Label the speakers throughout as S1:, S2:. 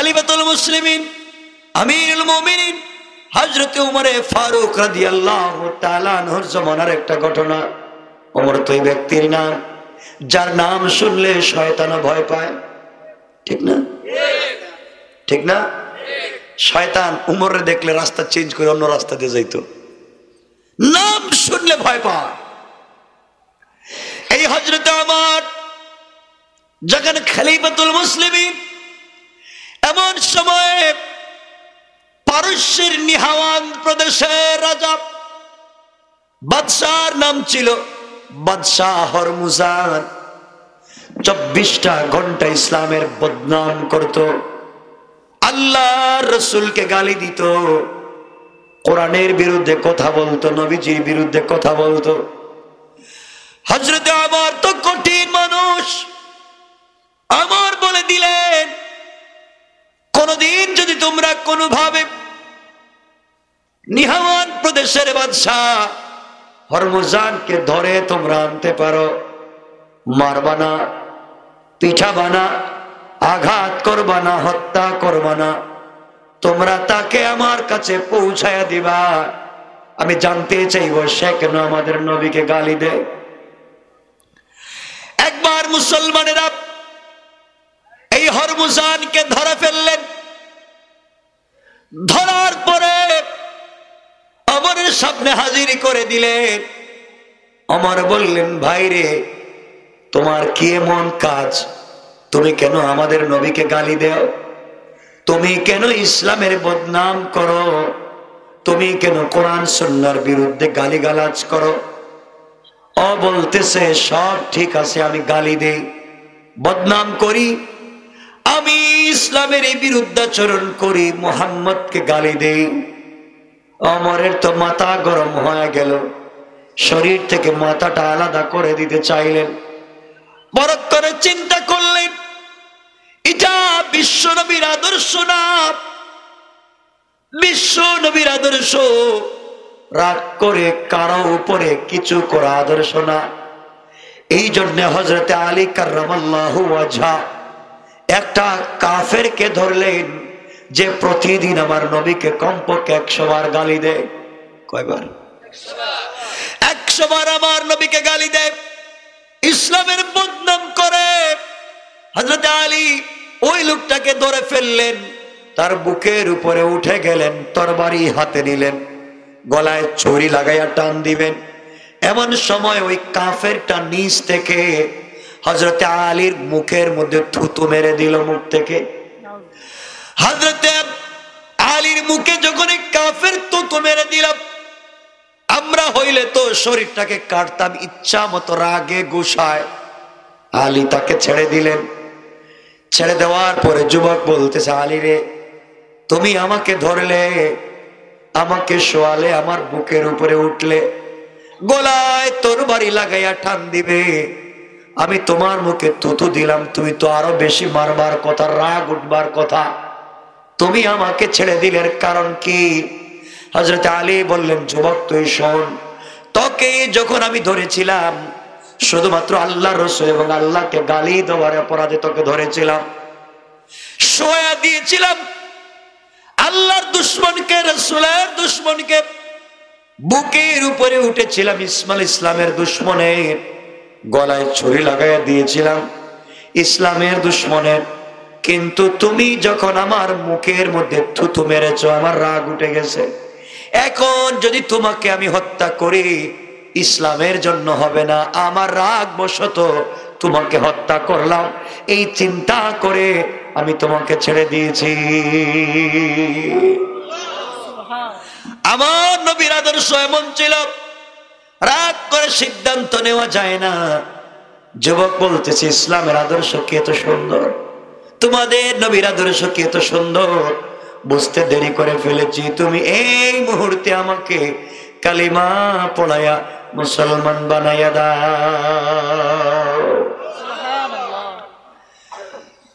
S1: খলিফাতুল মুসলিমিন আমিরুল মুমিনিন হযরত উমর ফারুক রাদিয়াল্লাহু তাআলা আনহুর জামানার একটা ঘটনা। ওমর তো এই ব্যক্তির নাম যার নাম শুনলে শয়তানও ভয় পায়, ঠিক না? ঠিক না? শয়তান উমরে দেখলে রাস্তা চেঞ্জ করে অন্য রাস্তা দিয়ে যাইতো, নাম শুনলে ভয় পায়। এই হযরত ওমর যখন খলিফাতুল মুসলিমিন, এমন সময় পারস্যের নিহাওয়ান প্রদেশের রাজা, বাদশার নাম ছিল বাদশাহ হরমুজান, 24টা ঘন্টা ইসলামের বদনাম করত, আল্লাহর রাসূলকে গালি দিত, কোরআনের বিরুদ্ধে কথা বলতো, নবীজির বিরুদ্ধে কথা বলতো। হযরত ওমর তো কঠিন মানুষ, ওমর বলে দিলেন, কোনদিন যদি তোমরা কোনোভাবে নিহাওয়ান প্রদেশের বাদশাহ হরমুজানকে ধরে তোমরা আনতে পারো, মারবা না, পিঠাবা না, আঘাত করবা না, হত্যা করবা না, তোমরা তাকে আমার কাছে পৌঁছায়া দিবা। আমি জানতে চাইব সে কেন আমাদের নবীকে গালি দেয়। একবার মুসলমানেরা এই হরমুজানকে ধরে ফেললেন। ধরার পরে ওমরের সামনে হাজির করে দিলেন। ওমর বললেন, ভাই রে, তোমার কি এমন কাজ? তুমি কেন আমাদের নবীকে গালি দাও? তুমি কেন ইসলামের বদনাম করো? তুমি কেন কোরআন সুন্নাহর বিরুদ্ধে গালিগালাজ করো? ও বলতেছে, সব ঠিক আছে, আমি গালি দেই, বদনাম করি, আমি ইসলামের এই বিরুদ্ধাচরণ করি, মুহাম্মদকে গালি দেই। ওমরের তো মাথা গরম হয়ে গেল, শরীর থেকে মাথাটা আলাদা করে দিতে চাইলেন। বরক করে চিন্তা করলেন, এটা বিশ্ব নবীর আদর্শ না, বিশ্ব নবীর আদর্শ রাগ করে কারো উপরে কিছু করা আদর্শ না। এই জন্য হযরতে আলী কাররামাল্লাহু ওয়াজহা একটা কাফেরকে ধরলেন যে প্রতিদিন আমার নবীকে কমপক্ষে 100 বার গালি দেয়। কয়বার? 100 বার আমার নবীকে গালি দেয়, ইসলামের বদনাম করে। হযরত আলী ওই লোকটাকে ধরে ফেললেন, তার বুকের উপরে উঠে গেলেন, তরবারি হাতে নিলেন, গলায় ছুরি লাগাইয়া টান দিবেন। এমন সময় ওই কাফেরটা নিচ থেকে হযরত আলীর মুখের মধ্যে থুতু মেরে দিল মুখ থেকে। হযরত আলীর মুখে যখন এই কাফের থুতু মেরে দিল, আমরা হইলে তো শরীরটাকে কাটতাম ইচ্ছা মতো, রাগে গুসায়। আলী তাকে ছেড়ে দিলেন। ছেড়ে দেওয়ার পরে যুবক বলতেছে, আলী রে, তুমি আমাকে ধরলে, আমাকে শোয়ালে, আমার বুকের উপরে উঠলে, গলায় তরবারি লাগাইয়া টান দিবে, আমি তোমার মুখে থুতু দিলাম, তুমি তো আরো বেশি মারবার কথা, রাগ উঠবার কথা, তুমি আমাকে ছেড়ে দিলের কারণ কি? হযরত আলী বললেন, যুবক তুই শোন, তোকে যখন আমি ধরেছিলাম শুধুমাত্র আল্লাহর রাসূল এবং আল্লাহকে গালি দেওয়ার অপরাধে তোকে ধরেছিলাম, শোয়া দিয়েছিলাম আল্লাহর দুশমনকে, রাসূলের দুশমনকে, বুকের উপরে উঠেছিলাম ইসলামের দুশমনের, গলায় ছুরি লাগাইয়া দিয়েছিলাম ইসলামের দুশমনের। কিন্তু তুমি যখন আমার মুখের মধ্যে থুতু মেরেছো, আমার রাগ উঠে গেছে। এখন যদি তোমাকে আমি হত্যা করি, ইসলামের জন্য হবে না, আমার রাগ বশত তোমাকে হত্যা করলাম, এই চিন্তা করে আমি তোমাকে ছেড়ে দিয়েছি। আমার নবীর আদর্শ এমন ছিল, রাগ করে সিদ্ধান্ত নেওয়া যায় না। যুবক বলতেছে, ইসলামের আদর্শ কি এত সুন্দর, তোমাদের নবীর আদর্শ কি এত সুন্দর, বুঝতে দেরি করে ফেলেছি। তুমি এই মুহূর্তে আমাকে কালিমা পড়ায়া মুসলমান বানাইয়া দাও।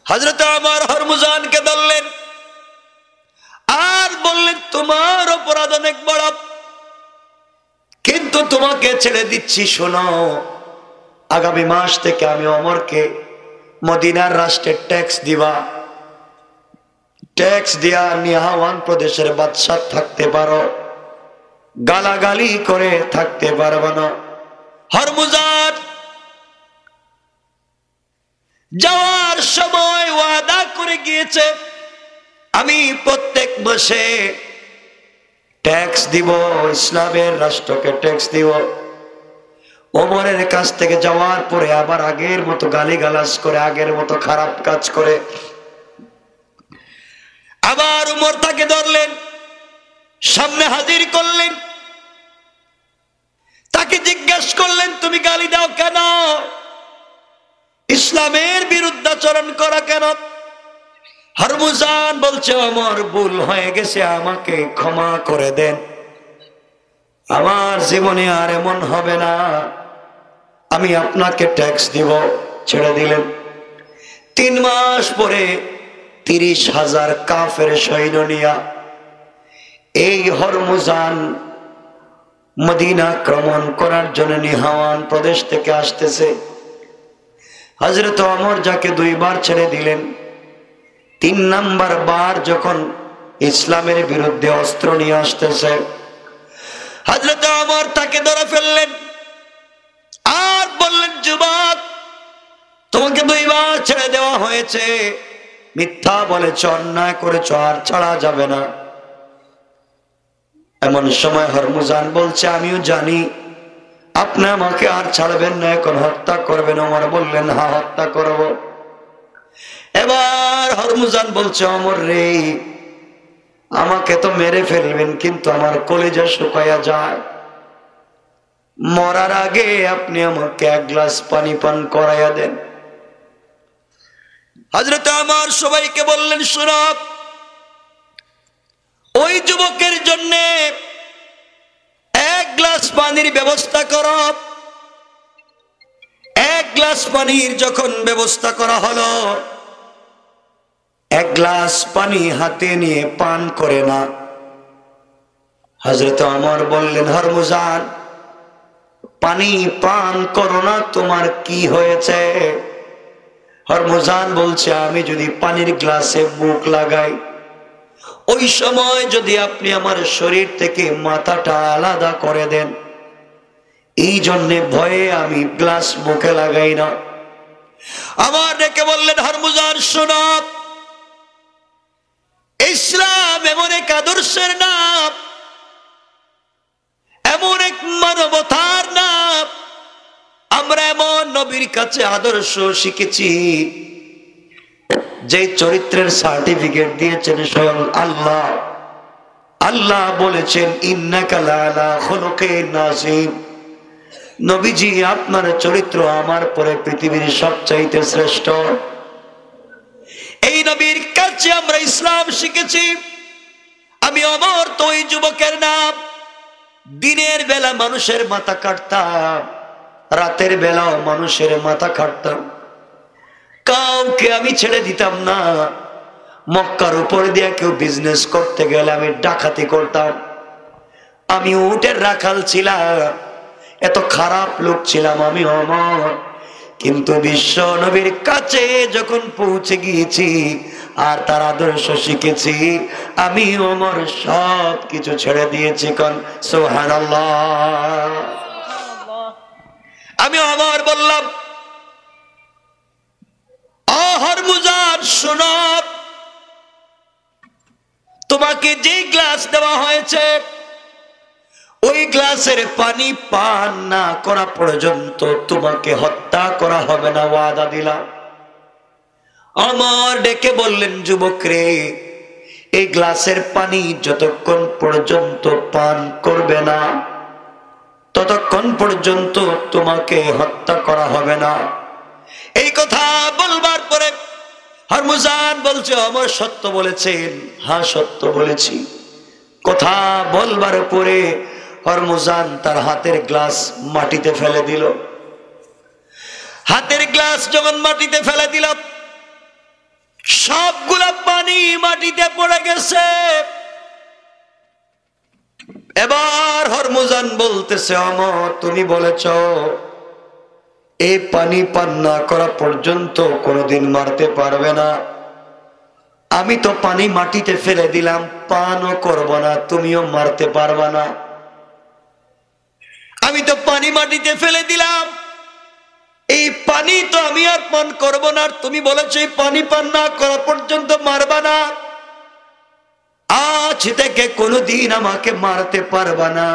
S1: হযরত ওমর হরমুজানকে ধরলেন আর বললেন, তোমার অপরাধ অনেক বড়, কিন্তু তোমাকে ছেড়ে দিচ্ছি। শোনো, আগামী মাস থেকে আমি ওমরকে মদিনার রাষ্ট্রের ট্যাক্স দিবা, ট্যাক্স দিয়া নিহাওয়ান প্রদেশের বাদশা থাকতে পারো, গালাগালি করে থাকতে পারবে না। হরমুজান যাওয়ার সময় ওয়াদা করে গিয়েছে, আমি প্রত্যেক মাসে ট্যাক্স দিব, ইসলামের রাষ্ট্রকে ট্যাক্স দিব। ওমরের কাছ থেকে যাওয়ার পরে আবার আগের মতো গালিগালাজ করে, আগের মতো খারাপ কাজ করে। আবার উমর তাকে ধরলেন, সামনে হাজির করলেন, তাকে জিজ্ঞেস করলেন তুমি গালি দাও কেন, ইসলামের বিরুদ্ধাচরণ করা কেন? হরমুজান বলছে আমার ভুল হয়ে গেছে, আমাকে ক্ষমা করে দেন, আমার জীবনে আর এমন হবে না, আমি আপনাকে ট্যাক্স দিব। ছেড়ে দিলেন। 3 মাস পরে 30,000 কাফের সৈন্য নিয়া এই হরমুজান মদিনা আক্রমণ করার জন্য নিহাওয়ান প্রদেশ থেকে আসতেছে। হযরত ওমর যাকে 2 বার ছেড়ে দিলেন, 3 নাম্বার বার যখন ইসলামের বিরুদ্ধে অস্ত্র নিয়ে আসতেছে, হযরত ওমর তাকে ধরে ফেললেন আর বললেন যুবক, তোমাকে 2 বার ছেড়ে দেওয়া হয়েছে, মিথ্যা বলেছ, অন্যায় করেছ, আর ছাড়া যাবে না। এমন সময় হরমুজান বলছে আমিও জানি আপনি আমাকে আর ছাড়বেন না, এখন হত্যা করবেন। ওমর বললেন হ্যাঁ, হত্যা করব। এবার হরমুজান বলছে ওমর রে, আমাকে তো মেরে ফেলবেন, কিন্তু আমার কলিজা শুকায়া যায়, মরার আগে আপনি আমাকে 1 গ্লাস পানি পান করাইয়া দেন। হযরত ওমর সবাইকে বললেন শোনো, ওই যুবকের জন্য 1 গ্লাস পানির ব্যবস্থা করো। 1 গ্লাস পানির যখন ব্যবস্থা করা হলো, 1 গ্লাস পানি হাতে নিয়ে পান করে না। হযরত ওমর বললেন হরমুজান, পানি পান করো না, তোমার কি হয়েছে? হরমুজান বলছে আমি যদি পানির গ্লাসে মুখ লাগাই, ওই সময় যদি আপনি আমার শরীর থেকে মাথাটা আলাদা করে দেন, এই জন্যে ভয়ে আমি গ্লাস মুখে লাগাই না। আমার ডেকে বললেন হরমুজান শোনো, ইসলাম এমন এক আদর্শের নাম, এমন এক মানবতার নাম, আমরা এমন নবীর কাছে আদর্শ শিখেছি যে চরিত্রের সার্টিফিকেট দিয়েছেন স্বয়ং আল্লাহ। আল্লাহ বলেছেন ইন্নাকা লাআলা খুলুকিন নাযীম, নবীজি আপনার চরিত্র আমার পরে পৃথিবীর সবচাইতে শ্রেষ্ঠ। এই নবীর কাছে আমরা ইসলাম শিখেছি। আমি ওমর তো ওই যুবকের নাম, দিনের বেলা মানুষের মাথা কাটতাম, রাতের বেলাও মানুষের মাথা কাটতাম, কাউকে আমি ছেড়ে দিতাম না। মক্কার উপর দিয়ে কেউ বিজনেস করতে গেলে আমি ডাকাতি করতাম। আমি উটের রাখাল ছিলাম, এত খারাপ লোক ছিলাম আমি ওমর। কিন্তু বিশ্ব নবীর কাছে যখন পৌঁছে গিয়েছি আর তার আদর্শ শিখেছি, আমি ওমর সব কিছু ছেড়ে দিয়েছি। কোন সুবহানাল্লাহ। আমি ওমর বললাম হরমুজান শোনো, তোমাকে যে গ্লাস দেওয়া হয়েছে ওই গ্লাসের পানি পান না করা পর্যন্ত তোমাকে হত্যা করা হবে না, ওয়াদা দিলাম। আমার ডেকে বললেন যুবক রে, এই গ্লাসের পানি যতক্ষণ পর্যন্ত পান করবে না ততক্ষণ পর্যন্ত তোমাকে হত্যা করা হবে না। এই কথা বলবার পরে হরমুজান বলছে ওমর সত্য বলেছেন। হ্যাঁ সত্য বলেছি। কথা বলবার পরে হরমুজান তার হাতের গ্লাস মাটিতে ফেলে দিল। হাতের গ্লাস যখন মাটিতে ফেলে দিল, সবগুলা পানি মাটিতে পড়ে গেছে। এবার হরমুজান বলতেছে ওমর তুমি বলেছ এই পানি পান না করা পর্যন্ত কোনোদিন মারতে পারবে না। আমি তো পানি মাটিতে ফেলে দিলাম, পানও করব না, তুমিও মারতে পারবা না। আমি তো পানি মাটিতে ফেলে দিলাম, এই পানি তো আমি আর পান করব না, আর তুমি বলেছো এই পানি পান না করা পর্যন্ত মারবা না। আজ থেকে কোনোদিন আমাকে মারতে পারবা না,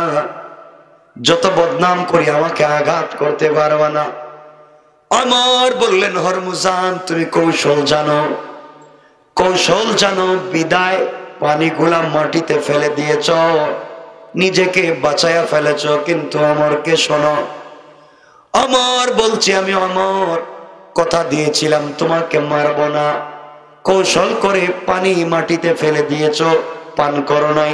S1: যত বদনাম করি আমাকে আঘাত করতে পারবা না। ওমর বললেন, হরমুজান তুমি কৌশল জানো, কৌশল জানো বিদায় পানিগুলা মাটিতে ফেলে দিয়েছ, নিজেকে বাঁচায়া ফেলেছ, কিন্তু ওমরকে শোনো। ওমর বলছি, আমি ওমর কথা দিয়েছিলাম তোমাকে মারবো না, কৌশল করে পানি মাটিতে ফেলে দিয়েছ, পান করো নাই।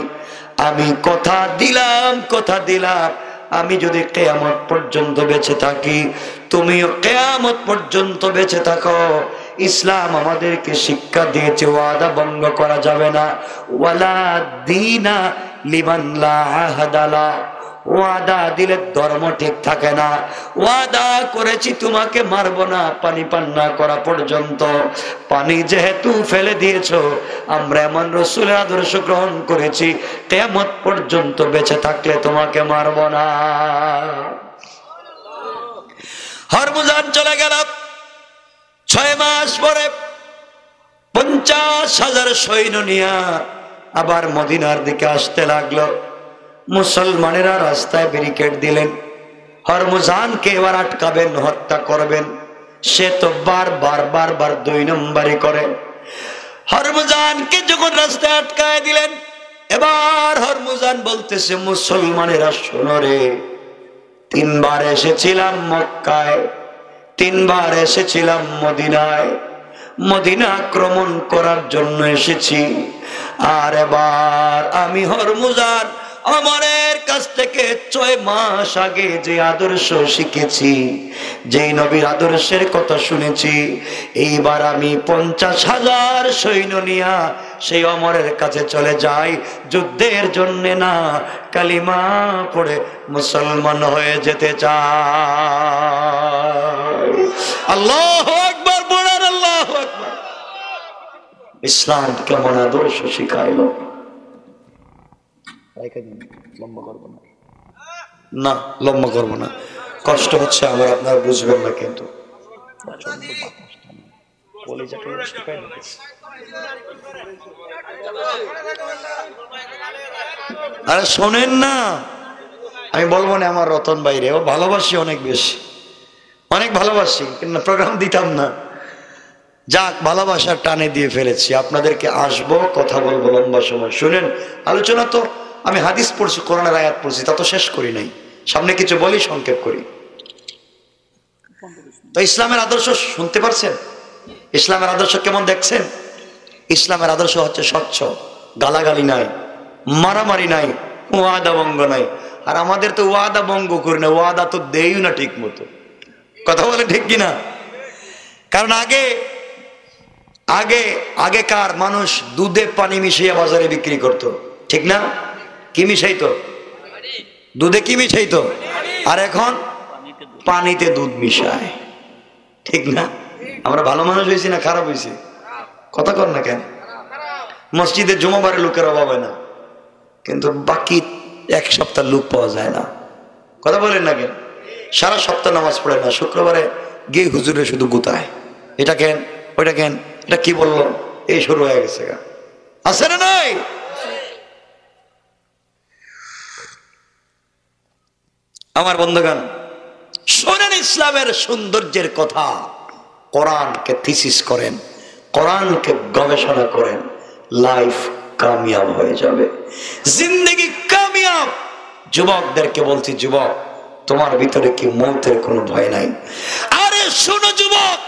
S1: আমি কথা দিলাম, কথা দিলাম, আমি যদি কিয়ামত পর্যন্ত বেঁচে থাকি, তুমিও কিয়ামত পর্যন্ত বেঁচে থাকো। ইসলাম আমাদেরকে শিক্ষা দিয়েছে ওয়াদা ভঙ্গ করা যাবে না। ওয়ালা দীনা লিমান লা আহাদা লা, ওয়াদা দিলে ধর্ম ঠিক থাকে না। ওয়াদা করেছি তোমাকে মারবো না পানি পান না করা পর্যন্ত, পানি যেহেতু ফেলে দিয়েছো, আমরা এমন রাসূলের আদর্শ গ্রহণ করেছি, কিয়ামত পর্যন্ত বেঁচে থাকলে তোমাকে মারবো না। হরমুজান চলে গেল। 6 মাস পরে 50,000 সৈন্য নিয়ে আবার মদিনার দিকে আসতে লাগলো। মুসলমানেরা রাস্তায় ব্যারিকেড দিলেন, হরমুজানকে এবার আটকাবেন, হত্যা করবেন। সে তো বারবার 2 নম্বরই করে। হরমুজানকে যখন রাস্তায় আটকায় দিলেন, এবার হরমুজান বলতেছে, মুসলমানেরা শোনো রে, 3 বার এসেছিলাম মক্কায়, 3 বার এসেছিলাম মদিনায়, মদিনা আক্রমণ করার জন্য এসেছি। আর এবার আমি হরমুজান ওমরের কাছ থেকে 6 মাস আগে যে আদর্শ শিখেছি, যেই নবীর আদর্শের কথা শুনেছি, এইবার আমি 50,000 সৈন্য নিয়া সেই ওমরের কাছে চলে যাই, যুদ্ধের জন্য না, কালিমা পড়ে মুসলমান হয়ে যেতে চাই। আল্লাহু আকবার বলেন, আল্লাহু আকবার। ইসলাম কেমন আদর্শ শিখাইলো। লম্বা করবো না, না লম্বা করবো না, কষ্ট হচ্ছে আমার, আপনারা বুঝবেন না। কিন্তু আরে শোনেন না, আমি বলবো না আমার রতন বাইরে, ও ভালোবাসি অনেক বেশি, অনেক ভালোবাসি, কিন্তু প্রোগ্রাম দিতাম না। যাক, ভালোবাসার টানে দিয়ে ফেলেছি। আপনাদেরকে আসবো, কথা বলবো লম্বা সময়। শুনেন, আলোচনা তো আমি হাদিস পড়ছি, কোরআনের আয়াত পড়ছি, তা তো শেষ করি নাই, সামনে কিছু বলি, সংক্ষেপ করি। তো ইসলামের আদর্শ শুনতে পারছেন? ইসলামের আদর্শ কেমন দেখছেন? ইসলামের আদর্শ হচ্ছে স্বচ্ছ, গালাগালি নাই, মারামারি নাই, ওয়াদা ভঙ্গ নাই। আর আমাদের তো ওয়াদা ভঙ্গ করি না, ওয়াদা তো দেই না ঠিক মতো। কথা বলে ঠিক কিনা? কারণ আগেকার মানুষ দুধে পানি মিশিয়ে বাজারে বিক্রি করত, ঠিক না? কি মিশাইতো? দুধে কি মিশাইতো? আর এখন পানিতে দুধ মিশায়, ঠিক না? আমরা ভালো মানুষ হয়েছি না খারাপ হয়েছি? কথা কর না কেন? মসজিদে জুমাবারে লোকের অভাব হয় না, কিন্তু বাকি 1 সপ্তাহ লোক পাওয়া যায় না। কথা বলেন না কেন? সারা সপ্তাহ নামাজ পড়ে না, শুক্রবারে গিয়ে হুজুরে শুধু গুতায়, এটা কেন, ওইটা কেন, এটা কি বললো, এই শুরু হয়ে গেছে। আছে না নাই? আমার বন্ধুগণ শোনেন, ইসলামের সৌন্দর্যের কথা। কোরআনকে থিসিস করেন, কোরআনকে গবেষণা করেন, লাইফ কামিয়াব হয়ে যাবে, জিন্দেগি কামিয়াব। যুবকদেরকে বলছি, যুবক তোমার ভিতরে কি মৌতের কোনো ভয় নাই? আরে শোনো যুবক,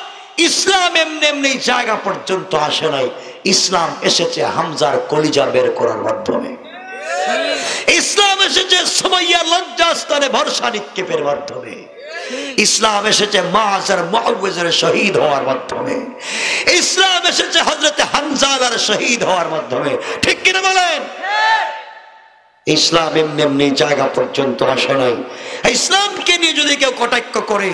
S1: ইসলাম এমনি এমনি জায়গা পর্যন্ত আসে নাই। ইসলাম এসেছে হামজার কলিজা বের করার মাধ্যমে। ইসলাম এসেছে সুমাইয়া লজ্জাস্থানে ভরসা নিক্ষেপের মাধ্যমে। ইসলাম এসেছে মাআজার মুআওয়াজের শহীদ হওয়ার মাধ্যমে। ইসলাম এসেছে হযরতে হানজালার শহীদ হওয়ার মাধ্যমে, ঠিক কিনা বলেন? ইসলাম এমনি এমনি জায়গা পর্যন্ত আসে নাই। ইসলামকে নিয়ে যদি কেউ কটাক্ষ করে,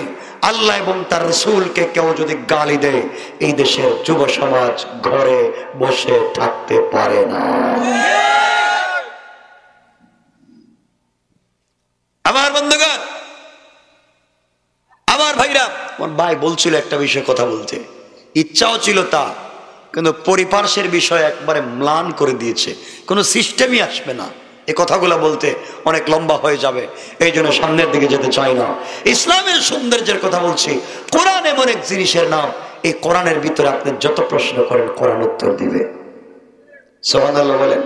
S1: আল্লাহ এবং তার রাসূলকে কেউ যদি গালি দেয়, এই দেশের যুব সমাজ ঘরে বসে থাকতে পারে না। আমার বন্ধুগণ, আমার ভাইরা, আমার ভাই বলছিল একটা বিষয়ে কথা বলতে, ইচ্ছাও ছিল তা, কিন্তু পরিপার্শ্বের বিষয় একবারে ম্লান করে দিয়েছে, কোনো সিস্টেমই আসবে না। এই কথাগুলো বলতে অনেক লম্বা হয়ে যাবে, এই জন্য সামনের দিকে যেতে চাই না। ইসলামের সৌন্দর্যের কথা বলছি। কোরআন এমন এক জিনিসের নাম, এই কোরআনের ভিতরে আপনি যত প্রশ্ন করেন কোরআন উত্তর দিবে। সুবহানাল্লাহ বলেন।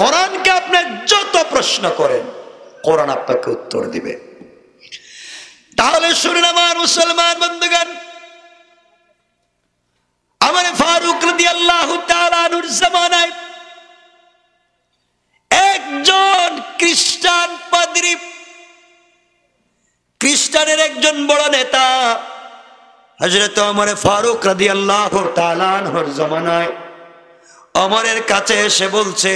S1: কোরআনকে আপনি যত প্রশ্ন করেন কোরআন আপনাকে উত্তর দিবে। তাহলে শুনুন আমার মুসলমান বন্ধুগণ, আমার ফারুক রাদিয়াল্লাহু তাআলা আনহুর জামানায় একজন খ্রিস্টান পাদ্রী, খ্রিস্টানের একজন বড় নেতা হযরত ওমর ফারুক রাদিয়াল্লাহু তাআলা আনহুর জামানায় ওমরের কাছে এসে বলছে,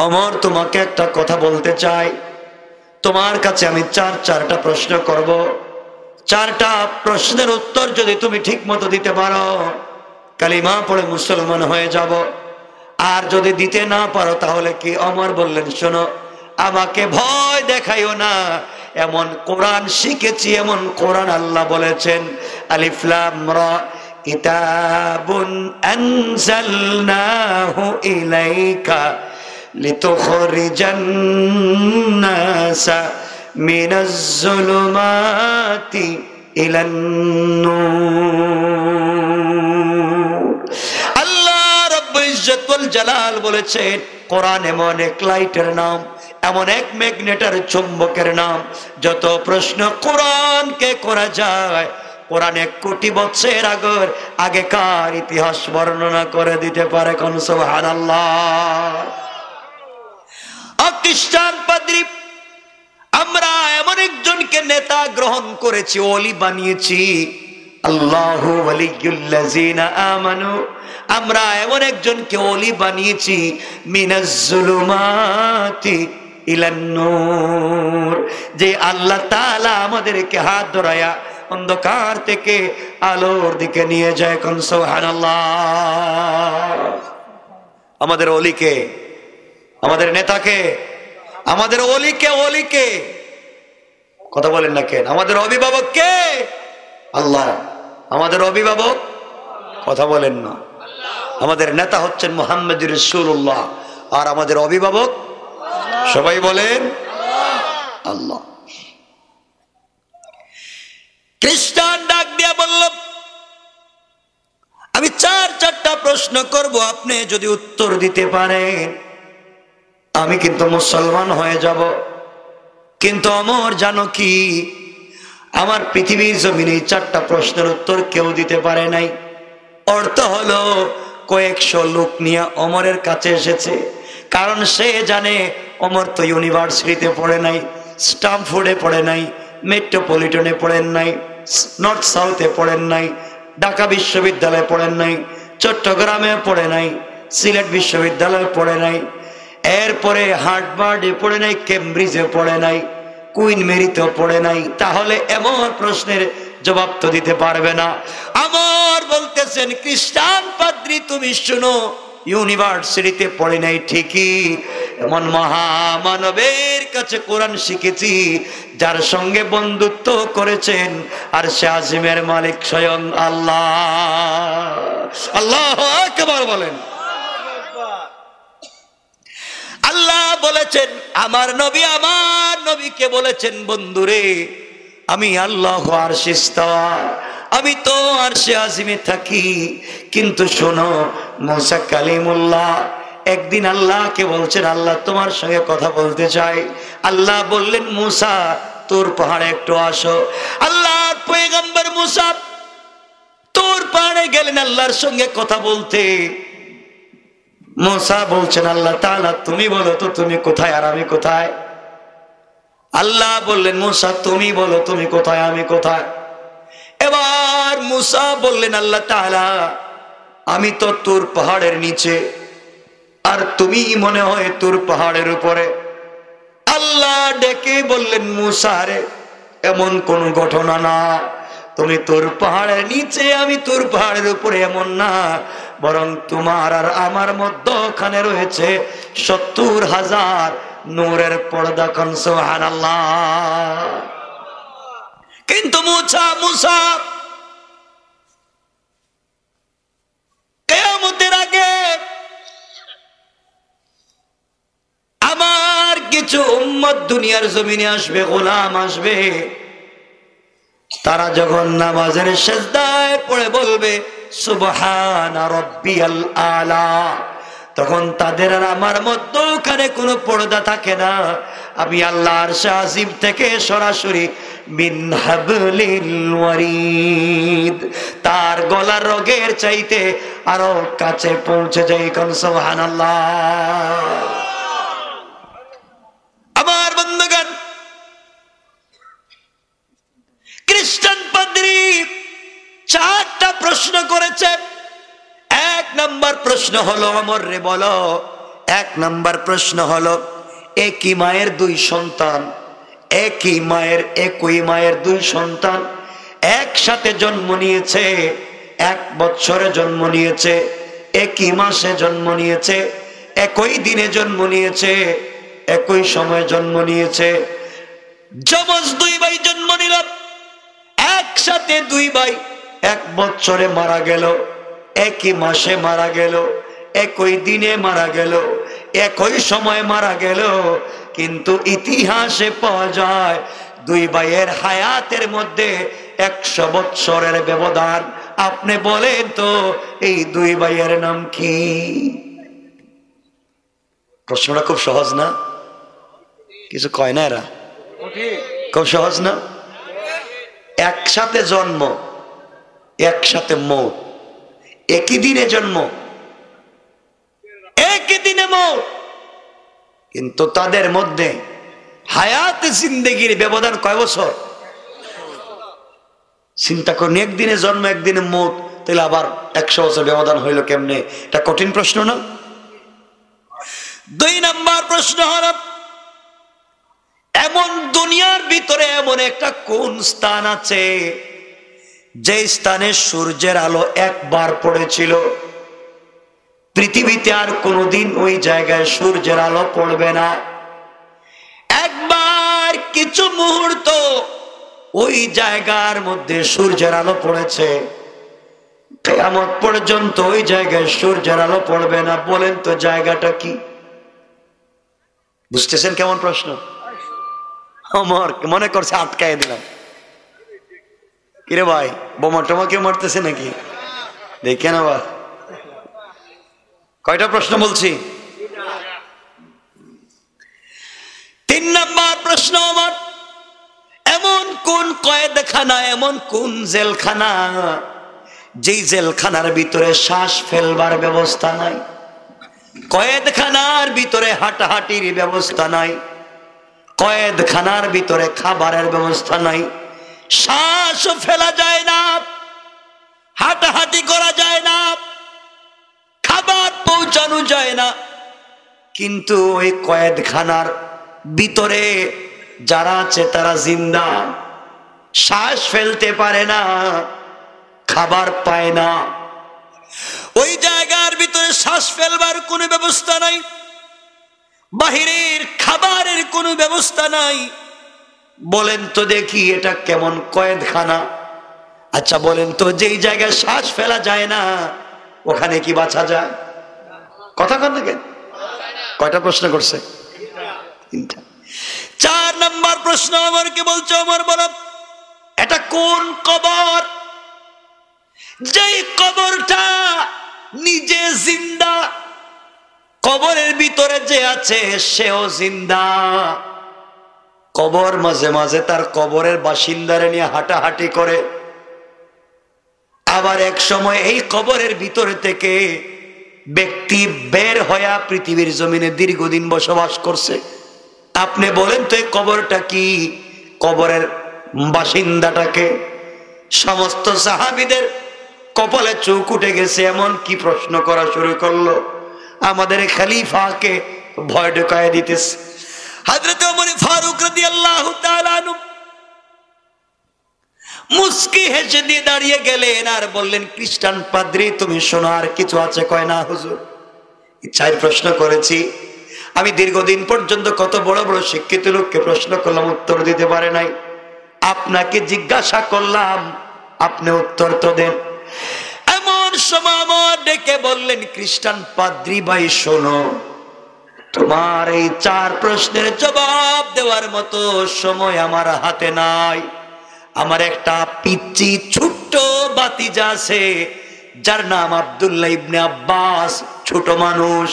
S1: ওমর তোমাকে একটা কথা বলতে চাই, তোমার কাছে আমি চারটা প্রশ্ন করব, চারটা প্রশ্নের উত্তর যদি তুমি ঠিক মতো দিতে পারো কালিমা পড়ে মুসলমান হয়ে যাব, আর যদি দিতে না পারো তাহলে কি? ওমর বললেন, শোনো, আমাকে ভয় দেখাইও না, এমন কোরআন শিখেছি, এমন কোরআন আল্লাহ বলেছেন, আলিফ লাম রা কিতাবুন আনজালনাহু ইলাইকা লিতুখরিজান নাসা মিনাজ যুলুমাতি ইলান নূর। আল্লাহ রাব্বুল ইজ্জতুল জালাল বলেছেন, কোরআন এমন এক লাইটের নাম, এমন এক ম্যাগনেটের চুম্বকের নাম, যত প্রশ্ন কোরআনকে করা যায় কোরআন 1 কোটি বছর আগেকার ইতিহাস বর্ণনা করে দিতে পারে। কোন সুবহানাল্লাহ। খ্রিস্টান পাদ্রী, আমরা এমন একজনকে নেতা গ্রহণ করেছি, ওলি বানিয়েছি, আল্লাহু ওয়ালিয়ুল্লাযিনা আমানু, আমরা এমন একজনকে ওলি বানিয়েছি, মিনাজ যুলুমাতি ইলান নূর, যে আল্লাহ তাআলা আমাদেরকে হাত ধরায়া অন্ধকার থেকে আলোর দিকে নিয়ে যায়। কোন সুবহানাল্লাহ। আমাদের ওলিকে, আমাদের নেতাকে, আমাদের ওলিকে, ওলিকে কথা বলেন না কেন? আমাদের অভিভাবক কে? আল্লাহ। আমাদের অভিভাবক কথা বলেন না। আমাদের নেতা হচ্ছেন মুহাম্মদুর রাসূলুল্লাহ, আর আমাদের অভিভাবক সবাই বলেন আল্লাহ। খ্রিস্টান ডাক দিয়া বলল, আমি চারটা প্রশ্ন করব, আপনি যদি উত্তর দিতে পারেন আমি কিন্তু মুসলমান হয়ে যাব। কিন্তু ওমর জানো কি, আমার পৃথিবীর জমিনে 4টা প্রশ্নের উত্তর কেউ দিতে পারে নাই। অর্থ হলো কয়েকশো লোক নিয়ে ওমরের কাছে এসেছে, কারণ সে জানে ওমর তো ইউনিভার্সিটিতে পড়ে নাই, স্টামফোর্ডে পড়ে নাই, মেট্রোপলিটনে পড়েন নাই, নর্থ সাউথে পড়েন নাই, ঢাকা বিশ্ববিদ্যালয়ে পড়েন নাই, চট্টগ্রামে পড়ে নাই, সিলেট বিশ্ববিদ্যালয়ে পড়ে নাই, এরপরে হার্ভার্ডে পড়ে নাই, কেমব্রিজে পড়ে নাই, কুইন মেরিতেও পড়ে নাই। তাহলে এমন প্রশ্নের জবাব তো দিতে পারবে না। আমার বলতেছেন, খ্রিস্টান পাদ্রী তুমি শুনো, ইউনিভার্সিটিতে পড়ে নাই ঠিকই, এমন মহামানবের কাছে কোরআন শিখেছি যার সঙ্গে বন্ধুত্ব করেছেন আর সে আজিমের মালিক স্বয়ং আল্লাহ। আল্লাহু আকবার বলেন। আল্লাহ বলেছেন, আমার নবীকে বলেছেন, বন্ধুরে আমি আল্লাহ আরশে ইস্তাওয়া, আমি তো আরশে আজিমে থাকি। কিন্তু শোনো, মুসা কালিমুল্লাহ একদিন আল্লাহকে বলছেন, আল্লাহ তোমার সঙ্গে কথা বলতে চাই। আল্লাহ বললেন, মুসা তোর পাহাড়ে একটু আসো। আল্লাহর পয়গম্বর মুসা তোর পাহাড়ে গেলেন আল্লাহর সঙ্গে কথা বলতে। মুসা বলছেন, আল্লাহ তাআলা তুমি বলো তো তুমি কোথায় আর আমি কোথায়? আল্লাহ বললেন, মুসা তুমি বলো তুমি কোথায় আমি কোথায়? এবার মুসা বললেন, আল্লাহ তাআলা আমি তো তোর পাহাড়ের নিচে, আর তুমি মনে হয় তোর পাহাড়ের উপরে। আল্লাহ ডেকে বললেন, মুসা রে এমন কোন ঘটনা না। তুমি তোর পাহাড়ের নিচে, আমি তোর পাহাড়ের উপরে, এমন না। বরং তোমার আর আমার মধ্যখানে রয়েছে 70,000 নূরের পর্দা। কোন সুবহানাল্লাহ। কিন্তু মুসা কিয়ামতের আগে আমার কিছু উম্মত দুনিয়ার জমিনে আসবে, গোলাম আসবে। তারা যখন নামাজের সিজদায় পড়ে বলবে সুবহানা রাব্বিয়াল আলা, তখন তাদের আর আমার মধ্যখানে কোনো পর্দা থাকে না। আমি আল্লাহর আরশ আজিম থেকে সরাসরি মিন হাবলিল ওয়ারিদ, তার গলার রগের চাইতে আরো কাছে পৌঁছে যাই। কোন সুবহানাল্লাহ। আমার বন্ধুগণ, খ্রিস্টান পাদ্রী 4টা প্রশ্ন করেছে। 1 নাম্বার প্রশ্ন হলো, ওমর রে বলো, 1 নাম্বার প্রশ্ন হলো, একই মায়ের 2 সন্তান, একই মায়ের 2 সন্তান একসাথে জন্ম নিয়েছে, 1 বছরে জন্ম নিয়েছে, একই মাসে জন্ম নিয়েছে, একই দিনে জন্ম নিয়েছে, একই সময়ে জন্ম নিয়েছে। যমজ 2 ভাই জন্ম নিল, একসাথে 2 ভাই 1 বছরে মারা গেল, একই মাসে মারা গেল, একই দিনে মারা গেল, একই সময় মারা গেল। কিন্তু ইতিহাসে পাওয়া যায় 2 ভাইয়ের হায়াতের মধ্যে 100 বছরের ব্যবধান। আপনি বলেন তো এই 2 ভাইয়ের নাম কি? প্রশ্নটা খুব সহজ না? কিছু কয় না এরা? খুব সহজ না? একসাথে জন্ম, একসাথে মৌত, একই দিনে জন্ম, একই দিনে মৌত, কিন্তু তাদের মধ্যে হায়াত জিন্দেগির ব্যবধান কয় বছর? চিন্তা করুন, একদিনে জন্ম একদিনে মৌত, তাহলে আবার 100 বছর ব্যবধান হইল কেমনে? এটা কঠিন প্রশ্ন না? 2 নাম্বার প্রশ্ন হল, এমন দুনিয়ার ভিতরে এমন একটা কোন স্থান আছে যে স্থানে সূর্যের আলো একবার পড়েছিল, পৃথিবীতে আর কোনোদিন ওই জায়গায় সূর্যের আলো পড়বে না। একবার কিছু মুহূর্ত ওই জায়গার মধ্যে সূর্যের আলো পড়েছে, কিয়ামত পর্যন্ত ওই জায়গায় সূর্যের আলো পড়বে না। বলেন তো জায়গাটা কি? বুঝতেছেন কেমন প্রশ্ন? আমার মনে করছে আটকায় দিলাম। কিরে ভাই, বোমা টোমা কেউ মারতেছে নাকি? দেখে না বা, কয়টা প্রশ্ন বলছি? 3 নাম্বার প্রশ্ন আমার, এমন কোন কয়েদখানা, এমন কোন জেলখানা যেই জেলখানার ভিতরে শ্বাস ফেলবার ব্যবস্থা নাই, কয়েদখানার ভিতরে হাঁটাহাঁটির ব্যবস্থা নাই, কয়েদখানার ভিতরে খাবারের ব্যবস্থা নাই, শ্বাস ফেলা যায় না, হাঁটাহাঁটি করা যায় না, খাবার পৌঁছানো যায় না। কিন্তু ওই কয়েদখানার ভিতরে যারা আছে তারা জিন্দা, শ্বাস ফেলতে পারে না, খাবার পায় না। ওই জায়গার ভিতরে শ্বাস ফেলবার কোনো ব্যবস্থা নাই, বাহিরের খাবারের কোনো ব্যবস্থা নাই। বলেন তো দেখি এটা কেমন কয়েদখানা? আচ্ছা বলেন তো, যেই জায়গায় শ্বাস ফেলা যায় না ওখানে কি বাঁচা যায়? কথা কন দেখেন, কয়টা প্রশ্ন করছে? 3টা। 4 নাম্বার প্রশ্ন আমার কি বলছো? আমার বলো, এটা কোন কবর যেই কবরটা নিজে জিন্দা, কবরের ভিতরে যে আছে সেও জিন্দা, কবর মাঝে মাঝে তার কবরের বাসিন্দারে নিয়ে হাঁটাহাঁটি করে, আবার এক সময় এই কবরের ভিতরে থেকে ব্যক্তি বের হয়ে পৃথিবীর জমিনে দীর্ঘদিন বসবাস করছে। আপনি বলেন তো এই কবরটা কি? কবরের বাসিন্দাটাকে? সমস্ত সাহাবীদের কপালে চোখ উঠে গেছে, এমন কি প্রশ্ন করা শুরু করলো, আমাদের খলিফাকে ভয় ঢুকায় দিতেছে। হযরত ওমর ফারুক রাদিয়াল্লাহু তাআলা আনহু মুস্কি হেসে দিয়ে দাঁড়িয়ে গেলেন আর বললেন, খ্রিস্টান পাদ্রী তুমি শোনো, আর কিছু আছে? কয় না হুজুর, ইচ্ছায় প্রশ্ন করেছি। আমি দীর্ঘদিন পর্যন্ত কত বড় বড় শিক্ষিত লোককে প্রশ্ন করলাম, উত্তর দিতে পারে নাই। আপনাকে জিজ্ঞাসা করলাম, আপনি উত্তর তো দেন। এমন সময় আমার ডেকে বললেন, খ্রিস্টান পাদ্রী ভাই শোনো, তোমার এই 4 প্রশ্নের জবাব দেওয়ার মতো সময় আমার হাতে নাই। আমার একটা পিচ্চি ছোট্ট ভাতিজা আছে, যার নাম আব্দুল্লাহ ইবনে আব্বাস, ছোট মানুষ।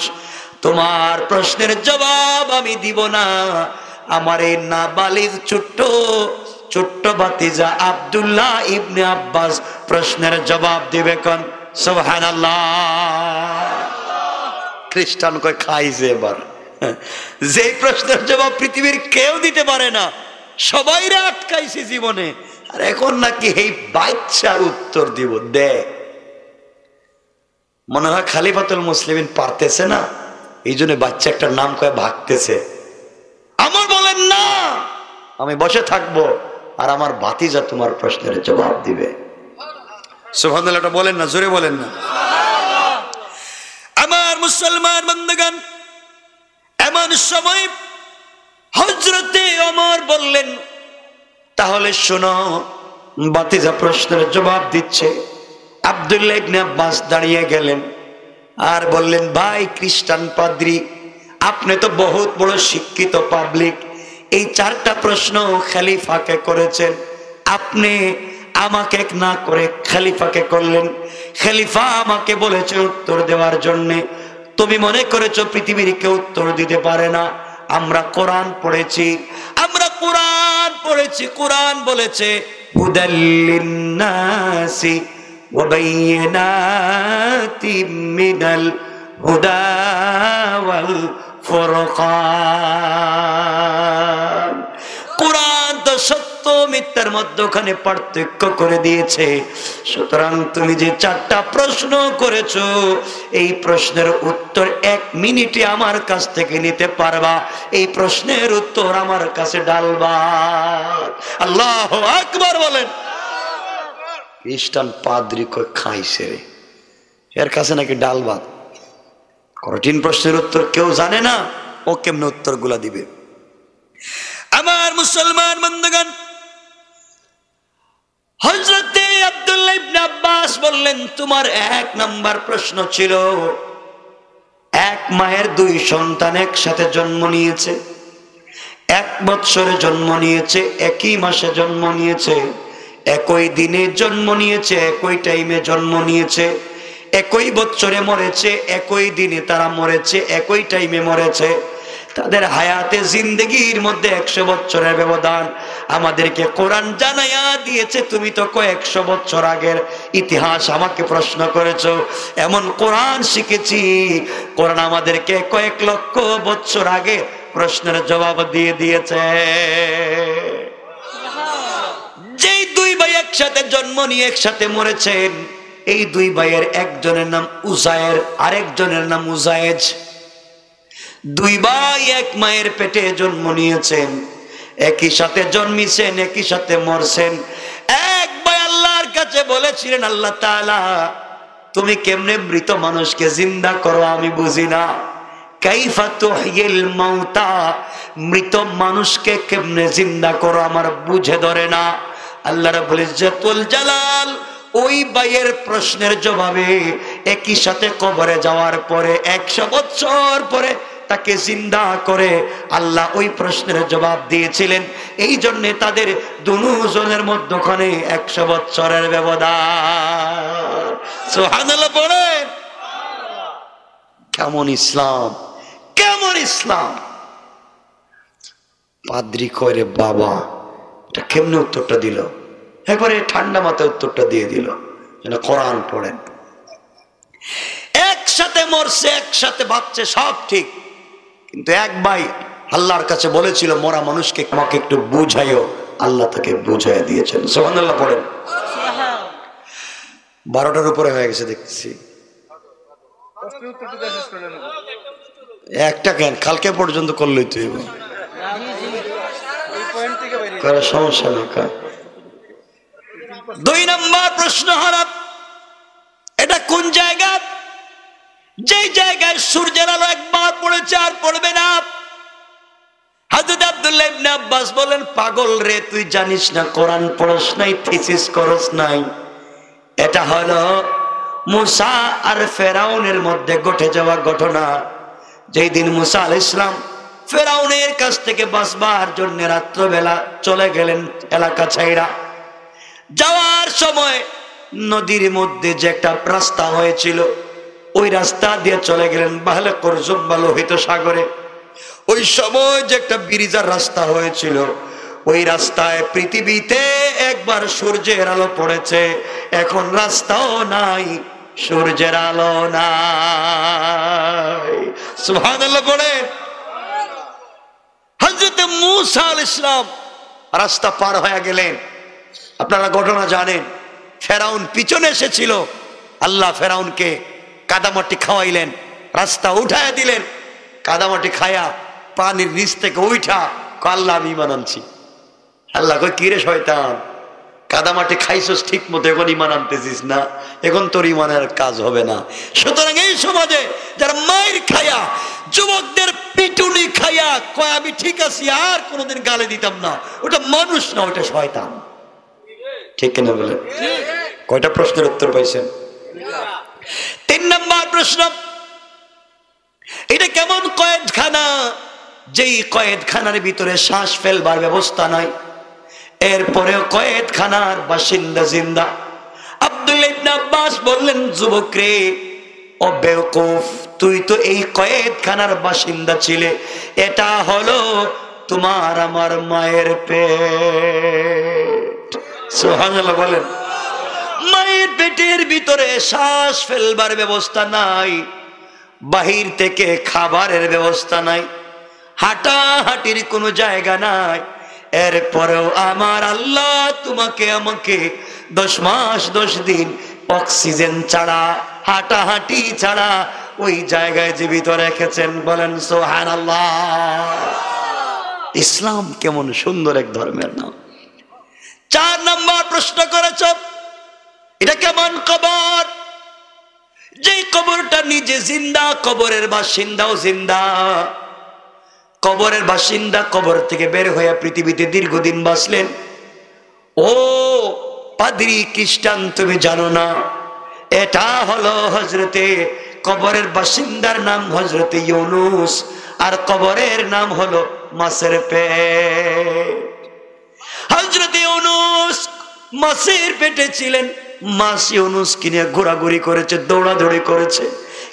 S1: তোমার প্রশ্নের জবাব আমি দিব না, আমার এই নাবালিগ ছোট্ট ভাতিজা আব্দুল্লাহ ইবনে আব্বাস প্রশ্নের জবাব দিবে। কোন সুবহানাল্লাহ। খ্রিস্টান কয় খাইছে এবার, যে প্রশ্নের জবাব পৃথিবীর কেউ দিতে পারে না, সবাইরে আটকাইছে জীবনে, আর এখন নাকি এই বাচ্চার উত্তর দিব। দেখ মনে হয় খালিফাতুল মুসলিমিন পারতেছে না, এই জন্য বাচ্চা একটা নাম কয়ে ভাগতেছে। আমার বলেন না, আমি বসে থাকবো আর আমার ভাতিজা তোমার প্রশ্নের জবাব দিবে। সুবহানাল্লাহ বলেন না, জোরে বলেন না। আমার মুসলমান বন্ধুগণ, এমন সময় হযরতে ওমর বললেন, তাহলে শোনো, ভাতিজা প্রশ্নের জবাব দিচ্ছে। আব্দুল্লাহ ইবনে আব্বাস দাঁড়িয়ে গেলেন আর বললেন, ভাই খ্রিস্টান পাদ্রী, আপনি তো বহুত বড় শিক্ষিত পাবলিক, এই 4টা প্রশ্ন খলিফাকে করেছেন, আপনি আমাকে না করে খলিফাকে করলেন। খলিফা আমাকে বলেছে উত্তর দেওয়ার জন্য, তুমি মনে করেছো পৃথিবীর কেউ উত্তর দিতে পারে না। আমরা কোরআন পড়েছি, কোরআন বলেছে হুদাল লিন্নাসি ওয়া বাইয়িনাতিম মিনাল হুদা ওয়াল ফুরকান। কোরআন তো সত্য মিথ্যার মধ্যখানে পার্থক্য করে দিয়েছে। সুতরাং তুমি যে 4টা প্রশ্ন করেছো, এই প্রশ্নের উত্তর 1 মিনিটে আমার কাছ থেকে নিতে পারবা, এই প্রশ্নের উত্তর আমার কাছে ডালবা। আল্লাহু আকবার বলেন। খ্রিস্টান পাদ্রী কই খাইছে রে, এর কাছে নাকি ডাল ভাত। কঠিন প্রশ্নের উত্তর কেউ জানে না, ও কেমনে উত্তরগুলা দিবে? আমার মুসলমান বন্ধুগণ, হযরতে আব্দুল্লাহ ইবনে আব্বাস বললেন, তোমার 1 নাম্বার প্রশ্ন ছিল, এক মায়ের 2 সন্তান একসাথে জন্ম নিয়েছে, 1 বৎসরে জন্ম নিয়েছে, একই মাসে জন্ম নিয়েছে, একই দিনে জন্ম নিয়েছে, একই টাইমে জন্ম নিয়েছে, একই বৎসরে মরেছে, একই দিনে তারা মরেছে, একই টাইমে মরেছে। তাদের হায়াতে জিন্দেগির মধ্যে 100 বছরের ব্যবধান। আমাদেরকে কোরআন জানাইয়া দিয়েছে, তুমি তো কয়েকশো বছর আগের ইতিহাস আমাকে প্রশ্ন করেছো। এমন কোরআন শিখেছি, কোরআন আমাদেরকে কয়েক লক্ষ বছর আগে প্রশ্নের জবাব দিয়ে দিয়েছে। যেই 2 ভাই একসাথে জন্ম নিয়ে একসাথে মরেছেন, এই 2 ভাইয়ের একজনের নাম উজায়ের, আরেকজনের নাম উজায়েজ। 2 ভাই এক মায়ের পেটে জন্ম নিয়েছেন, একই সাথে জন্মিছেন, একই সাথে মরছেন। এক ভাই আল্লাহর কাছে বলেছিলেন, আল্লাহ তাআলা তুমি কেমনে মৃত মানুষকে জিন্দা করো আমি বুঝি না। কাইফা তুহয়িল মাউতা, মৃত মানুষকে কেমনে জিন্দা করো আমার বুঝে ধরে না। আল্লাহ রাব্বুল ইজ্জাতুল জালাল ওই ভাইয়ের প্রশ্নের জবাবে একই সাথে কবরে যাওয়ার পরে 100 বছর পরে তাকে জিন্দা করে আল্লাহ ওই প্রশ্নের জবাব দিয়েছিলেন। এই জন্য তাদের দুজনের মধ্যখানে 100 বছরের ব্যবধান। সুবহানাল্লাহ পড়েন। কেমন ইসলাম, কেমন ইসলাম! পাদ্রী কইরে বাবা এটা কেমনে উত্তরটা দিল, একবারে ঠান্ডা মাথায় উত্তরটা দিয়ে দিল, যেন কোরআন পড়েন। একসাথে মরছে, একসাথে বাঁচছে, সব ঠিক, কিন্তু এক ভাই আল্লাহর কাছে বলেছিল মরা মানুষকে আমাকে একটু বুঝাইও, আল্লাহ তাকে বুঝাইয়া দিয়েছেন। সুবহানাল্লাহ পড়েন। 12টার উপরে হয়ে গেছে দেখছি। একটা কেন, কালকে পর্যন্ত করলেই তুই সমস্যা নেই। দুই নম্বর প্রশ্ন হলো এটা কোন জায়গা যে জায়গায় সূর্যের আলো একবার পড়েছে আর পড়বে না? হযরত আব্দুল্লাহ ইবনে আব্বাস বলেন, পাগল রে, তুই জানিস না কোরআন পড়স নাই, থিসিস করস নাই? এটা হলো মুসা আর ফেরাউনের মধ্যে ঘটে যাওয়া ঘটনা। যেই দিন মুসা আলাইহিস সালাম ফেরাউনের কাছ থেকে বাঁচবার জন্য রাত্রবেলা চলে গেলেন এলাকা ছাইড়া, যাওয়ার সময় নদীর মধ্যে যে একটা রাস্তা হয়েছিল ওই রাস্তা দিয়ে চলে গেলেন বাহলে করজুম বা লোহিত সাগরে। ওই সময় যে একটা ব্রিজের রাস্তা হয়েছিল ওই রাস্তায় পৃথিবীতে একবার সূর্যের আলো পড়েছে, এখন রাস্তাও নাই, সূর্যের আলো নাই। সুবহানাল্লাহ পড়ে। হযরত মূসা আলাইহিস সালাম রাস্তা পার হয়ে গেলেন। আপনারা ঘটনা জানেন, ফেরাউন পিছনে এসেছিল, আল্লাহ ফেরাউনকে কাদামাটি খাওয়াইলেন, রাস্তা উঠায় দিলেন, কাদামাটি খায়া পানির নিচ থেকে উঠা আল্লাহ আমি ঈমান আনছি। আল্লাহ কই, কি রে শয়তান, কাদামাটি খাইছস ঠিক মতো, এখন ঈমান আনতেছিস না, এখন তোর ঈমানের কাজ হবে না। সুতরাং এই সমাজে যারা মায়ের খায়া, যুবকদের পিটুনি খায়া কয় আমি ঠিক আছি, আর কোনোদিন গালে দিতাম না, ওটা মানুষ না, ওটা শয়তান। ঠিক কিনা বলে? কয়টা প্রশ্নের উত্তর পাইছেন? তিন নম্বর প্রশ্ন, এটা কেমন কয়েদখানা যেই কয়েদখানার ভিতরে শ্বাস ফেলবার ব্যবস্থা নাই, এরপরেও কয়েদখানার বাসিন্দা জিন্দা। আব্দুল্লাহ ইবনে আব্বাস বললেন, যুবক রে, ও বেওকুফ, তুই তো এই কয়েদখানার বাসিন্দা ছিলে, এটা হলো তোমার আমার মায়ের পেট। সুবহানাল্লাহ বলেন। মায়ের পেটের ভিতরে শ্বাস ফেলবার ব্যবস্থা নাই, বাহির থেকে খাবারের ব্যবস্থা নাই, হাঁটাহাঁটির কোনো জায়গা নাই, এরপরেও আমার আল্লাহ তোমাকে আমাকে 10 মাস 10 দিন অক্সিজেন ছাড়া, হাঁটাহাঁটি ছাড়া ওই জায়গায় জীবিত রেখেছেন। বলেন সুবহানাল্লাহ। ইসলাম কেমন সুন্দর এক ধর্মের নাম। 4 নম্বর প্রশ্ন করেছ, এটা কেমন কবর যে কবরটা নিজে জিন্দা, কবরের বাসিন্দাও জিন্দা। কবরের বাসিন্দা কবর থেকে বের হয়ে পৃথিবীতে দীর্ঘদিন বাঁচলেন। ও পাদ্রী খ্রিস্টান, তুমি জানো না এটা হলো হযরতে, কবরের বাসিন্দার নাম হযরতে ইউনূস, আর কবরের নাম হলো মাছের পেট। হযরতে ইউনূস মাছের পেটে ছিলেন, মাছ ইউনূসকে নিয়ে ঘোরাঘুরি করেছে, দৌড়াদৌড়ি করেছে,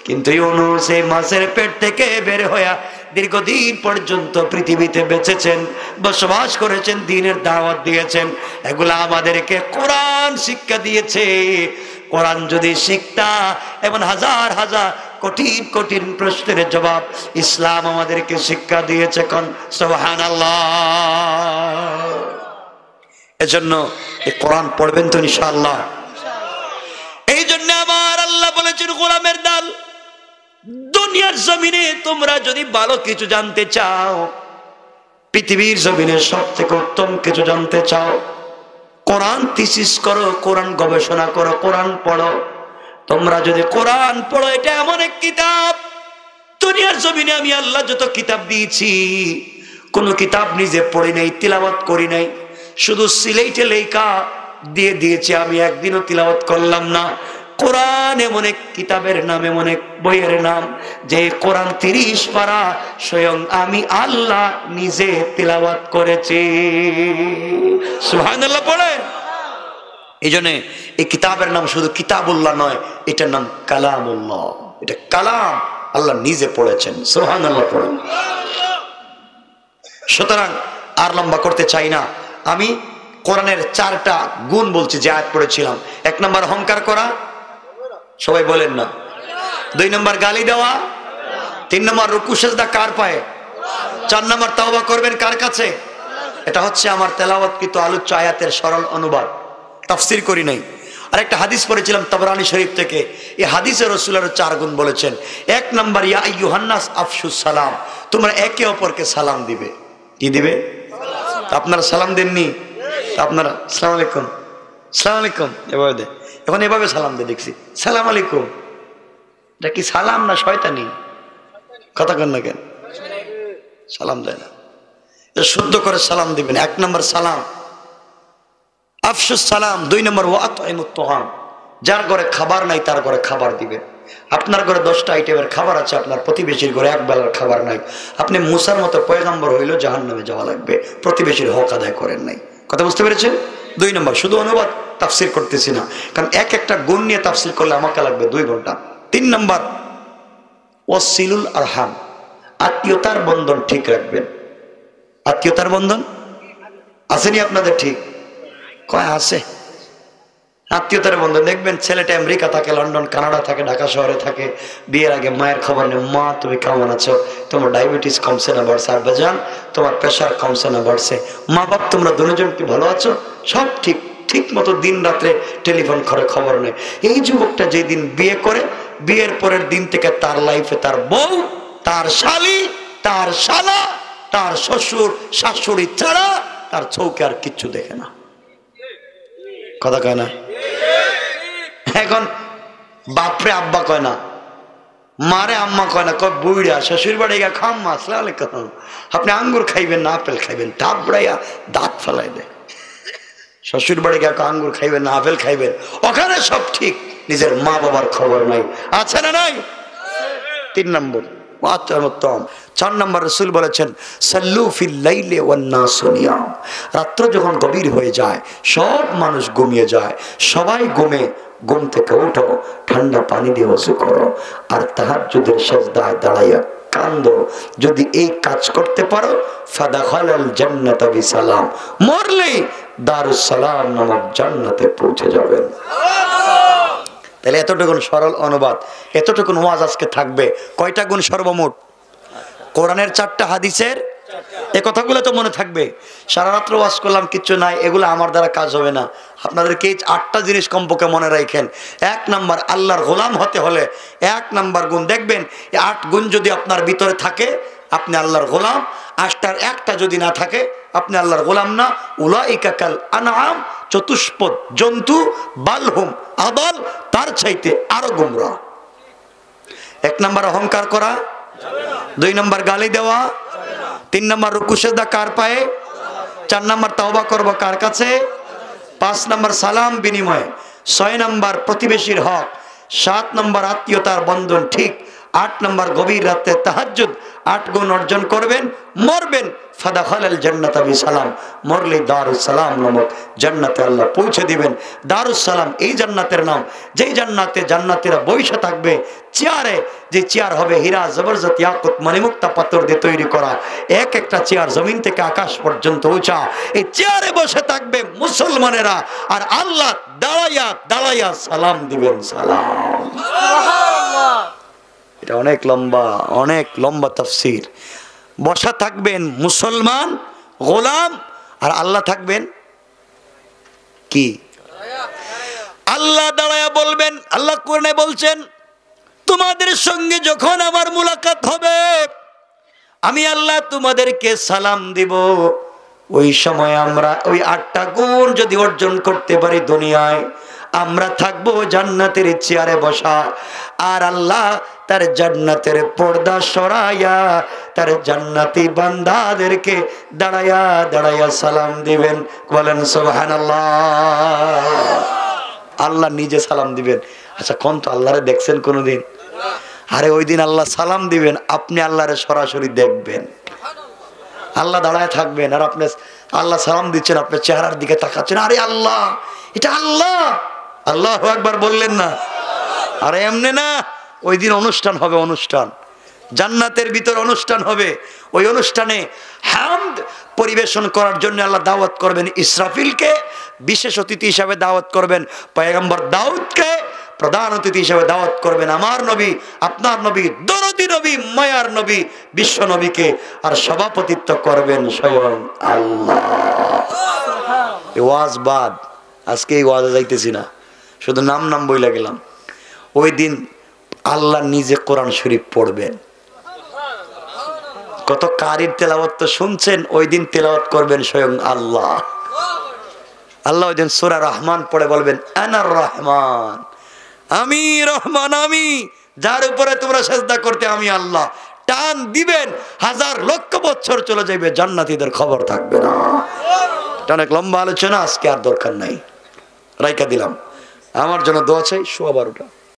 S1: কিন্তু ইউনূস এই মাছের পেট থেকে বের হয়ে দীর্ঘদিন পর্যন্ত পৃথিবীতে বেঁচেছেন, বসবাস করেছেন, দ্বীনের দাওয়াত দিয়েছেন। এগুলা আমাদেরকে কোরআন শিক্ষা দিয়েছে। কোরআন যদি শিক্ষা এবং হাজার হাজার কঠিন কঠিন প্রশ্নের জবাব ইসলাম আমাদেরকে শিক্ষা দিয়েছে। কোন সুবহানাল্লাহ। এজন্য এই কোরআন পড়বেন তো ইনশাআল্লাহ। এই জন্য আমার আল্লাহ বলেছেন, গোলামের দল, দুনিয়ার জমিনে তোমরা যদি ভালো কিছু জানতে চাও, পৃথিবীর জমিনে সব থেকে উত্তম কিছু জানতে চাও, কোরআন থিসিস করো, কোরআন গবেষণা করো, কোরআন পড়ো। তোমরা যদি কোরআন পড়ো, এটা এমন এক কিতাব, দুনিয়ার জমিনে আমি আল্লাহ যত কিতাব দিয়েছি কোন কিতাব নিজে পড়ি নাই, তিলাওয়াত করি নাই, শুধু সিলেটে লেখা দিয়ে দিয়েছি, আমি একদিনও তিলাওয়াত করলাম না। কোরআন এমন এক কিতাবের নাম, এমন এক বইয়ের নাম, যে কোরআন 30 পারা স্বয়ং আমি আল্লাহ নিজে তিলাওয়াত করেছি। সুবহানাল্লাহ পড়েন। এই জন্য এই কিতাবের নাম শুধু কিতাবুল্লাহ নয়, এটার নাম কালামুল্লাহ। এটা কালাম, আল্লাহ নিজে পড়েছেন। সুবহানাল্লাহ পড়েন। সুতরাং আর লম্বা করতে চাই না, আমি কোরআনের 4টা গুণ বলছি যে আয়াত পড়েছিলাম। 1 নম্বর অহংকার করা, সবাই বলেন না। 2 নম্বর গালি দেওয়া, 3 নম্বর রুকু সিজদা কার পায়ে, 4 নম্বর তাওবা করবেন কার কাছে। এটা হচ্ছে আমার তেলাওয়াতকৃত আলোচ্য আয়াতের সরল অনুবাদ, তাফসীর করি নাই। আর একটা হাদিস পড়েছিলাম তাবরানী শরীফ থেকে। এই হাদিসে রাসূলুল্লাহ 4 গুণ বলেছেন। 1 নম্বর, ইয়া আইয়ুহান নাস আফশুস সালাম, তোমরা একে অপরকে সালাম দিবে। কি দিবে? আপনারা সালাম দেননি? আপনারা আসসালামু আলাইকুম, সালাম আলাইকুম এভাবে দে, এখন এভাবে সালাম দে দেখছি, সালাম আলাইকুম। এটা কি সালাম না শয়তানি? কথা কেন না কেন? সালাম দেয় না, শুদ্ধ করে সালাম দিবেন। 1 নম্বর সালাম আফসুস সালাম। 2 নম্বর ওয়াতইমুত তুআম, যার ঘরে খাবার নাই তার ঘরে খাবার দিবেন। আপনার ঘরে 10টা আইটেমের খাবার আছে, আপনার প্রতিবেশীর ঘরে এক বেলার খাবার নাই, আপনি মুসার মতো পয়গম্বর হইলেও জাহান্নামে যাওয়া লাগবে, প্রতিবেশীর হক আদায় করেন নাই। কথা বুঝতে পেরেছেন? 2 নম্বর, শুধু অনুবাদ তাফসির করতেছি না, কারণ এক একটা গুণ নিয়ে তাফসির করলে আমাকে লাগবে 2 ঘন্টা। 3 নম্বর ওয়াসিলুল আরহাম, আত্মীয়তার বন্ধন ঠিক রাখবেন। আত্মীয়তার বন্ধন আসেনি আপনাদের? ঠিক কয় আছে। আত্মীয়তার বন্ধন দেখবেন, ছেলেটা আমেরিকা থাকে, লন্ডন কানাডা থাকে, ঢাকা শহরে থাকে, বিয়ের আগে মায়ের খবর নেই, মা তুমি কেমন আছো, তোমার ডায়াবেটিস কমছে না বাড়ছে, আর বেজান তোমার প্রেশার কমছে না বাড়ছে, মা বাপ তোমরা দুজন কি ভালো আছো, সব ঠিক, ঠিক মতো দিন রাত্রে টেলিফোন করে খবর নেই। এই যুবকটা যেদিন বিয়ে করে, বিয়ের পরের দিন থেকে তার লাইফে তার বউ, তার শালি, তার শালা, তার শ্বশুর শাশুড়ি ছাড়া তার চৌকে আর কিচ্ছু দেখে না। কথা কয় না? এখন বাপরে আব্বা কয় না, মারে আম্মা কয় না, কয় বুইড়া শ্বশুর বাড়ি গা খাম্মা আসসালামু আলাইকুম, আপনি আঙ্গুর খাইবেন না আপেল খাইবেন, থাপড়াইয়া দাঁত ফেলাই দেয়। শ্বশুর বাড়ি গা আঙ্গুর খাইবেন না আপেল খাইবেন, ওখানে সব ঠিক, নিজের মা বাবার খবর নাই। আছে না নাই? 3 নম্বর 4 নম্বর রাসূল বলেছেন সাল্লু ফিল লাইলি ওয়ান নাসু নিয়াম, রাত্র যখন গভীর হয়ে যায়, সব মানুষ ঘুমিয়ে যায়, সবাই ঘুম থেকে উঠো, ঠান্ডা পানি দিয়ে ওযু করো, আর তাহাজ্জুদের সিজদায় দাঁড়াইয়া কান্দো। যদি এই কাজ করতে পারো ফাদাখালাল জান্নাতা বিসালাম, মরলেই দারুস সালাম নামক জান্নাতে পৌঁছে যাবেন। তাহলে এতটুকুন সরল অনুবাদ, এতটুকুন ওয়াজ আজকে থাকবে। কয়টা গুণ সর্বমোট? কোরআনের 4টা, হাদিসের এই কথাগুলো তো মনে থাকবে। সারা রাত্র ওয়াজ করলাম, কিচ্ছু নাই, এগুলো আমার দ্বারা কাজ হবে না। আপনাদেরকে এই 8টা জিনিস কমপক্ষে মনে রাখেন। 1 নম্বর, আল্লাহর গোলাম হতে হলে 1 নম্বর গুণ দেখবেন, এই 8 গুণ যদি আপনার ভিতরে থাকে আপনি আল্লাহর গোলাম। 8টার 1টা যদি না থাকে আপনি আল্লাহর গোলাম না। উলাইকা কাল আনআম, চতুষ্পদ জন্তু, বালহুম আদাল, তার চাইতে আরো গুমরা। 1 নম্বর অহংকার করা, 2 নম্বর গালি দেওয়া, 3 নম্বর রুকু সিজদা কার পায়ে, 4 নম্বর তওবা করব কার কাছে, 5 নম্বর সালাম বিনিময়, 6 নম্বর প্রতিবেশীর হক, 7 নম্বর আত্মীয়তার বন্ধন ঠিক, 8 নম্বর গভীর রাতে তাহাজ্জুদ। 8 গুণ অর্জন করবেন, মরবেন ফাদাখালাল জান্নাতা বিসালাম, মরলে দারুস সালাম নামক জান্নাতে আল্লাহ পৌঁছে দিবেন। দারুস সালাম এই জান্নাতের নাম, যেই জান্নাতে জান্নাতীরা বসে থাকবে চেয়ারে, যে চেয়ার হবে হীরা জবরদস্ত ইয়াকুত মণিমুক্তা পাথর দিয়ে তৈরি করা, এক একটা চেয়ার জমিন থেকে আকাশ পর্যন্ত উঁচা, এই চেয়ারে বসে থাকবে মুসলমানেরা, আর আল্লাহ দাঁড়াইয়া দাঁড়াইয়া সালাম দিবেন। সালাম, এটা অনেক লম্বা তাফসীর। বসা থাকবেন মুসলমান গোলাম, আর আল্লাহ থাকবেন কি? আল্লাহ দাঁড়ায়া বলবেন, আল্লাহ কোরআনে বলছেন তোমাদের সঙ্গে যখন আমার মুলাকাত হবে আমি আল্লাহ তোমাদেরকে সালাম দিব। ওই সময় আমরা ওই 8টা গুণ যদি অর্জন করতে পারি দুনিয়ায়, আমরা থাকবো জান্নাতের চেয়ারে বসা, আর আল্লাহ তার জান্নাতের পর্দা সরাইয়া তার জান্নাতি বান্দাদেরকে দাঁড়াইয়া দাঁড়াইয়া সালাম দিবেন। বলেন সুবহানাল্লাহ। আল্লাহ নিজে সালাম দিবেন। আচ্ছা কোন তো আল্লাহরে দেখছেন কোনোদিন? আরে ওই দিন আল্লাহ সালাম দিবেন, আপনি আল্লাহরে সরাসরি দেখবেন। আল্লাহ দাঁড়ায় থাকবেন আর আপনি আল্লাহ সালাম দিচ্ছেন, আপনার চেহারার দিকে তাকাচ্ছেন, আরে আল্লাহ, এটা আল্লাহ। আল্লাহু আকবার বললেন না? আরে এমনি না, ওই দিন অনুষ্ঠান হবে, অনুষ্ঠান জান্নাতের ভিতর অনুষ্ঠান হবে। ওই অনুষ্ঠানে হামদ পরিবেশন করার জন্য আল্লাহ দাওয়াত করবেন ইসরাফিলকে, বিশেষ অতিথি হিসাবে দাওয়াত করবেন পয়গম্বর দাউদকে, প্রধান অতিথি হিসাবে দাওয়াত করবেন আমার নবী, আপনার নবী, দরদি নবী, মায়ার নবী, বিশ্ব নবীকে, আর সভাপতিত্ব করবেন স্বয়ং আল্লাহ। ওয়াজ বাদ, আজকে এই ওয়াজে যাইতেছি না, শুধু নাম বইলা গেলাম। ওই দিন আল্লাহ নিজে কোরআন শরীফ পড়বেন। কত কারির তেলাওয়াত তো শুনছেন, ওই দিন তেলাওয়াত করবেন স্বয়ং আল্লাহ। আল্লাহ ওই দিন সূরা রহমান পড়ে বলবেন আনার রহমান, আমি রহমান, আমি যার উপরে তোমরা সেজদা করতে আমি আল্লাহ। টান দিবেন, 1000 লক্ষ বছর চলে যাবে, জান্নাতীদের খবর থাকবে না। এটা অনেক লম্বা আলোচনা, আজকে আর দরকার নাই, রাইকা দিলাম। আমার জন্য দোয়া চাই, 12:15।